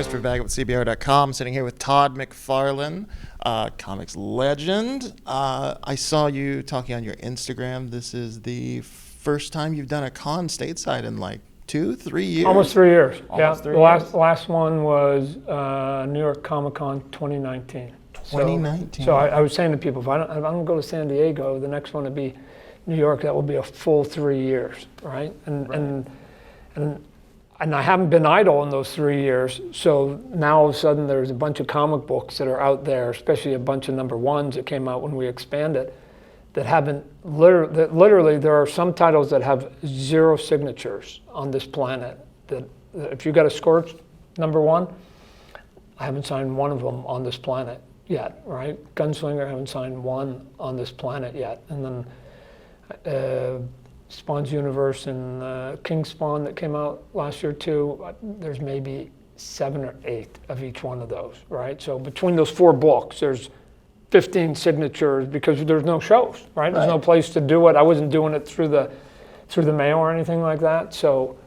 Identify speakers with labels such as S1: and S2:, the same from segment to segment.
S1: Christopher Baggett with CBR.com. Sitting here with Todd McFarlane, comics legend. I saw you talking on your Instagram. This is the first time you've done a con stateside in like 2-3 years.
S2: Almost 3 years.
S1: Almost
S2: yeah,
S1: 3 years.
S2: Last one was New York Comic Con 2019.
S1: 2019.
S2: So I was saying to people, if I don't go to San Diego, the next one would be New York. That will be a full 3 years, right? And I haven't been idle in those 3 years. So now all of a sudden there's a bunch of comic books that are out there, especially a bunch of number ones that came out when we expanded, that haven't literally there are some titles that have 0 signatures on this planet. That if you got a Scorched number one, I haven't signed one of them on this planet yet, right? Gunslinger, I haven't signed one on this planet yet. And then Spawn's Universe and King Spawn that came out last year too, there's maybe 7 or 8 of each one of those, right? So between those 4 books, there's 15 signatures because there's no shows, right? There's no place to do it. I wasn't doing it through the mail or anything like that. So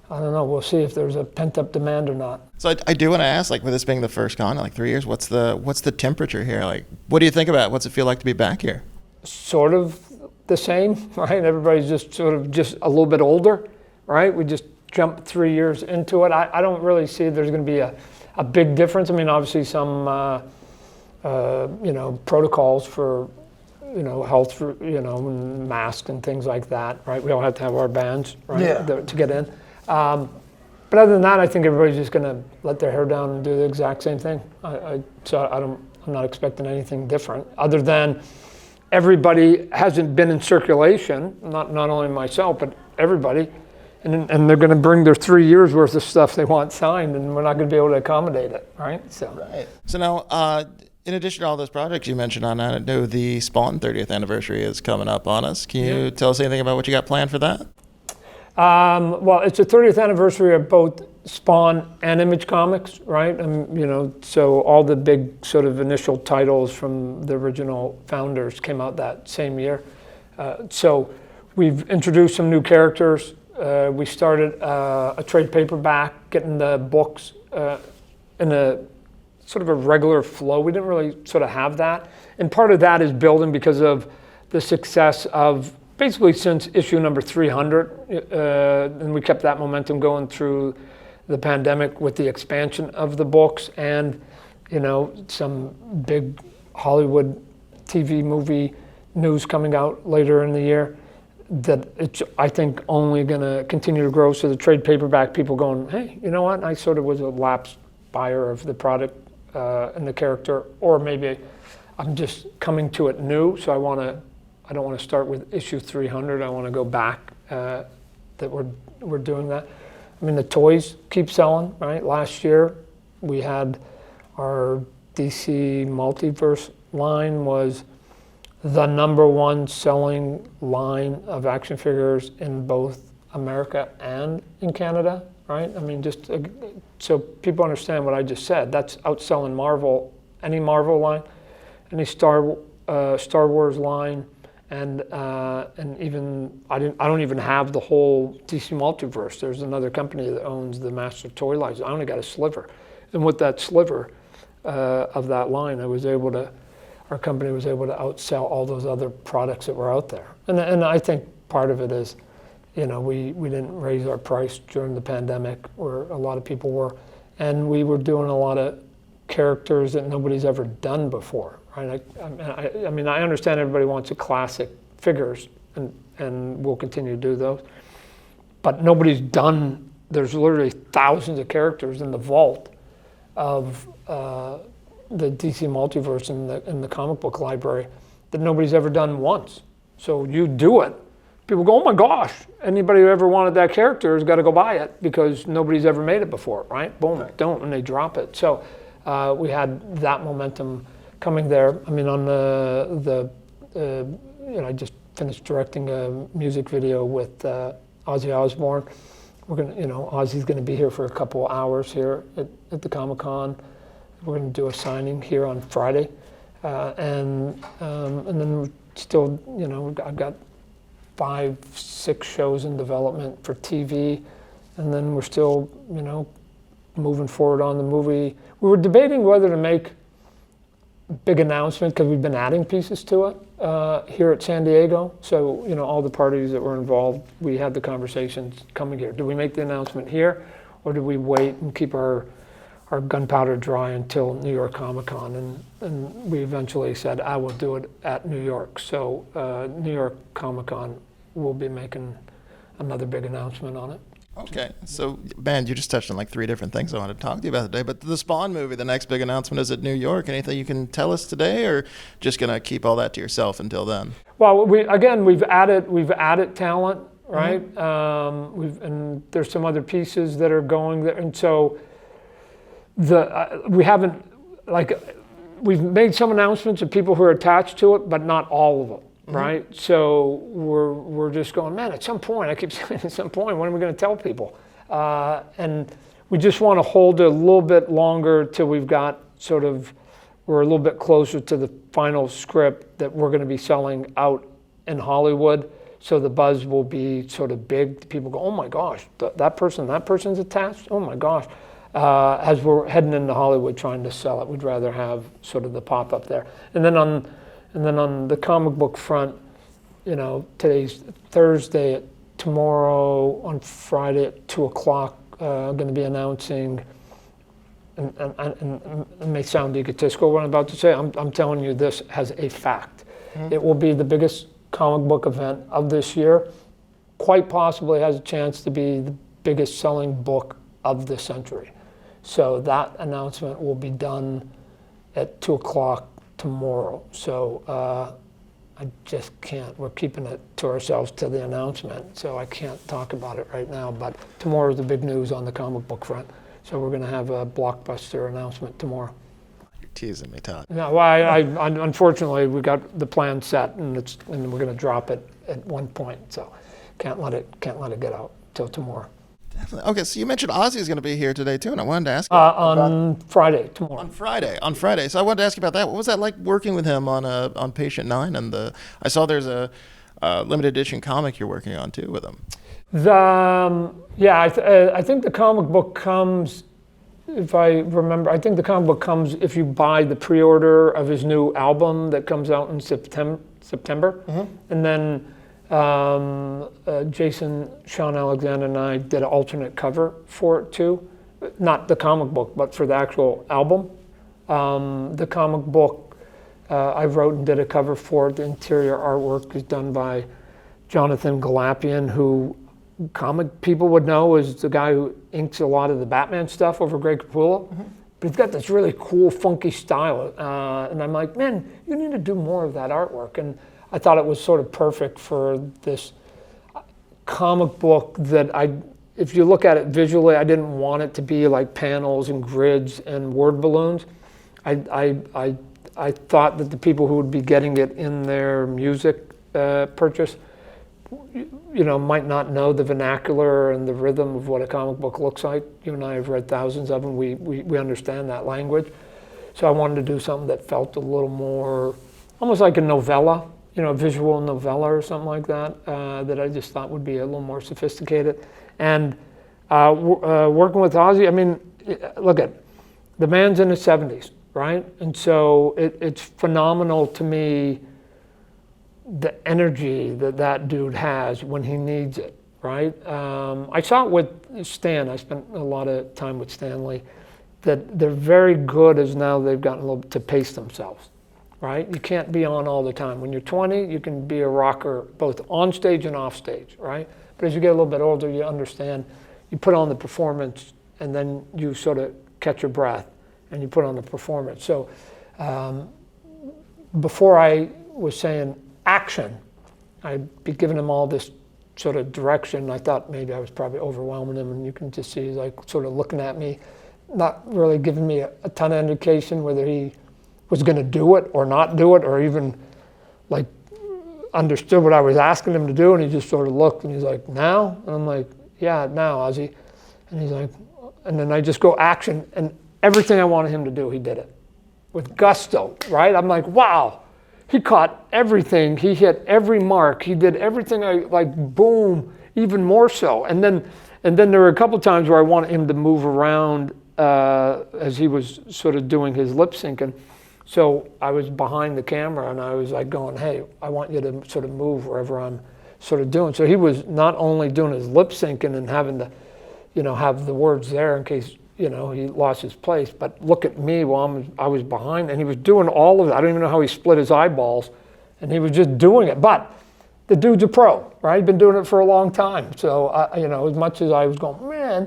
S2: I don't know, we'll see if there's a pent-up demand or not.
S1: So I do want to ask, like with this being the first con in like 3 years, what's the temperature here? Like, what do you think about it? What's it feel like to be back here? Sort
S2: of the same, right? Everybody's just a little bit older, right? We just jumped 3 years into it. I don't really see there's going to be a big difference. I mean, obviously some, protocols for, health, for, and masks and things like that, right? We all have to have our bands, right, to get in. But other than that, I think everybody's just going to let their hair down and do the exact same thing. I'm not expecting anything different, other than everybody hasn't been in circulation, not only myself, but everybody, and they're going to bring their 3 years worth of stuff they want signed, and we're not going to be able to accommodate it, right?
S1: So now, in addition to all those projects you mentioned on that, I know the Spawn 30th anniversary is coming up on us. Can you tell us anything about what you got planned for that?
S2: Well, it's the 30th anniversary of both Spawn and Image Comics, right? So all the big sort of initial titles from the original founders came out that same year. So we've introduced some new characters. We started a trade paperback, getting the books in a sort of a regular flow. We didn't really sort of have that. And part of that is building because of the success of basically since issue number 300, and we kept that momentum going through the pandemic with the expansion of the books and, some big Hollywood TV movie news coming out later in the year, that it's, I think, only going to continue to grow. So the trade paperback people going, hey, you know what? I sort of was a lapsed buyer of the product and the character, or maybe I'm just coming to it new, so I don't want to start with issue 300. I want to go back that we're doing that. I mean, the toys keep selling, right? Last year we had our DC Multiverse line was the number 1 selling line of action figures in both America and in Canada, right? I mean, just so people understand what I just said, that's outselling Marvel, any Marvel line, any Star Wars line, and even I don't even have the whole DC Multiverse. There's another company that owns the Master Toy license. I only got a sliver, and with that sliver of that line, our company was able to outsell all those other products that were out there. And I think part of it is, we didn't raise our price during the pandemic, where a lot of people were, and we were doing a lot of characters that nobody's ever done before. Right? I mean, I understand everybody wants a classic figures, and we'll continue to do those. But nobody's done. There's literally thousands of characters in the vault of the DC Multiverse in the comic book library that nobody's ever done once. So you do it. People go, oh my gosh! Anybody who ever wanted that character has got to go buy it because nobody's ever made it before, right? Boom, don't, and they drop it. So we had that momentum coming there. I mean, on I just finished directing a music video with Ozzy Osbourne. We're gonna, Ozzy's gonna be here for a couple of hours here at the Comic-Con. We're gonna do a signing here on Friday, and then we're still, I've got 5-6 shows in development for TV, and then we're still, moving forward on the movie. We were debating whether to make a big announcement because we've been adding pieces to it here at San Diego. So, all the parties that were involved, we had the conversations coming here. Do we make the announcement here, or do we wait and keep our gunpowder dry until New York Comic Con? And we eventually said, I will do it at New York. So New York Comic Con will be making another big announcement on it.
S1: Okay, so man, you just touched on like 3 different things I wanted to talk to you about today. But the Spawn movie, the next big announcement is at New York. Anything you can tell us today, or just gonna keep all that to yourself until then?
S2: Well, we've added talent, right? Mm-hmm. And there's some other pieces that are going there, and so we've made some announcements of people who are attached to it, but not all of them. Right, mm-hmm. So we're just going, man. At some point, I keep saying, at some point, when are we going to tell people? And we just want to hold it a little bit longer till we're a little bit closer to the final script that we're going to be selling out in Hollywood. So the buzz will be sort of big. People go, oh my gosh, that person's attached. Oh my gosh. As we're heading into Hollywood trying to sell it, we'd rather have sort of the pop up there. And then on the comic book front, today's Thursday. Tomorrow on Friday at 2:00, I'm going to be announcing. And it may sound egotistical what I'm about to say. I'm telling you this as a fact. Mm-hmm. It will be the biggest comic book event of this year. Quite possibly has a chance to be the biggest selling book of the century. So that announcement will be done at 2:00 tomorrow. So I just can't. We're keeping it to ourselves to the announcement. So I can't talk about it right now. But tomorrow's the big news on the comic book front. So we're going to have a blockbuster announcement tomorrow.
S1: You're teasing me, Todd.
S2: No, well, I unfortunately we got the plan set, and we're going to drop it at one point. So can't let it get out till tomorrow.
S1: Definitely. Okay, so you mentioned Ozzy is going to be here today too, and I wanted to ask you
S2: on Friday tomorrow.
S1: On Friday. So I wanted to ask you about that. What was that like working with him on Patient 9? And I saw there's a limited edition comic you're working on too with him.
S2: I think the comic book comes. If I remember, I think the comic book comes if you buy the pre-order of his new album that comes out in September. Mm-hmm. And then Jason, Sean Alexander, and I did an alternate cover for it too. Not the comic book, but for the actual album. The comic book, I wrote and did a cover for it. The interior artwork is done by Jonathan Galapian, who comic people would know is the guy who inks a lot of the Batman stuff over Greg Capullo. Mm-hmm. But he's got this really cool, funky style. And I'm like, man, you need to do more of that artwork. And I thought it was sort of perfect for this comic book that if you look at it visually, I didn't want it to be like panels and grids and word balloons. I thought that the people who would be getting it in their music purchase, might not know the vernacular and the rhythm of what a comic book looks like. You and I have read thousands of them. We understand that language. So I wanted to do something that felt a little more, almost like a novella, a visual novella or something like that, that I just thought would be a little more sophisticated. And working with Ozzy, I mean, look at, the man's in his 70s, right? And so it's phenomenal to me, the energy that dude has when he needs it, right? I saw it with Stan. I spent a lot of time with Stanley, that they're very good as now they've gotten a little to pace themselves, right? You can't be on all the time. When you're 20, you can be a rocker both on stage and off stage, right? But as you get a little bit older, you understand, you put on the performance and then you sort of catch your breath and you put on the performance. So before I was saying action, I'd be giving him all this sort of direction. I thought maybe I was probably overwhelming him, and you can just see he's like sort of looking at me, not really giving me a ton of indication whether he was going to do it or not do it, or even like understood what I was asking him to do. And he just sort of looked and he's like, now? And I'm like, yeah, now, Ozzy. And he's like, and then I just go action, and everything I wanted him to do, he did it with gusto, right? I'm like, wow. He caught everything. He hit every mark. He did everything. Boom, even more so. And then there were a couple times where I wanted him to move around as he was sort of doing his lip syncing. So I was behind the camera and I was like going, hey, I want you to sort of move wherever I'm sort of doing. So he was not only doing his lip syncing and having to, have the words there in case, he lost his place, but look at me while I was behind, and he was doing all of it. I don't even know how he split his eyeballs, and he was just doing it. But the dude's a pro, right? He'd been doing it for a long time. So, as much as I was going, man,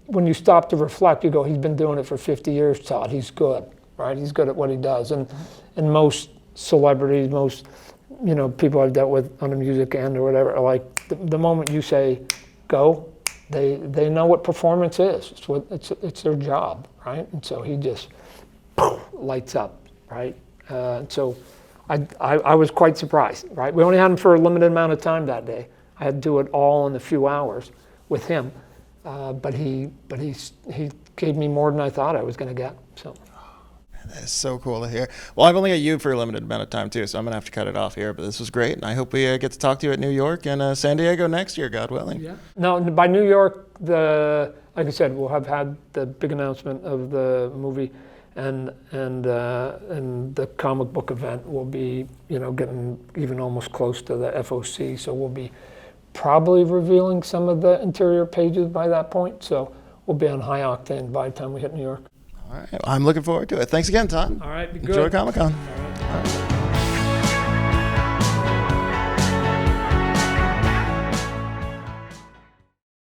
S2: when you stop to reflect, you go, he's been doing it for 50 years, Todd. He's good, right? He's good at what he does. And most celebrities, most, people I've dealt with on the music end or whatever, are like, the moment you say go, they know what performance is. It's their job, right? And so he just lights up, right? So I was quite surprised, right? We only had him for a limited amount of time that day. I had to do it all in a few hours with him, but he gave me more than I thought I was going to get. So.
S1: That is so cool to hear. Well, I've only got you for a limited amount of time too, so I'm gonna have to cut it off here. But this was great, and I hope we get to talk to you at New York and San Diego next year, God willing.
S2: Yeah. No, by New York, like I said, we'll have had the big announcement of the movie, and the comic book event will be, getting even almost close to the FOC. So we'll be probably revealing some of the interior pages by that point. So we'll be on high octane by the time we hit New York.
S1: All right. I'm looking forward to it. Thanks again, Todd.
S2: All right. Be good.
S1: Enjoy Comic-Con.
S2: All right.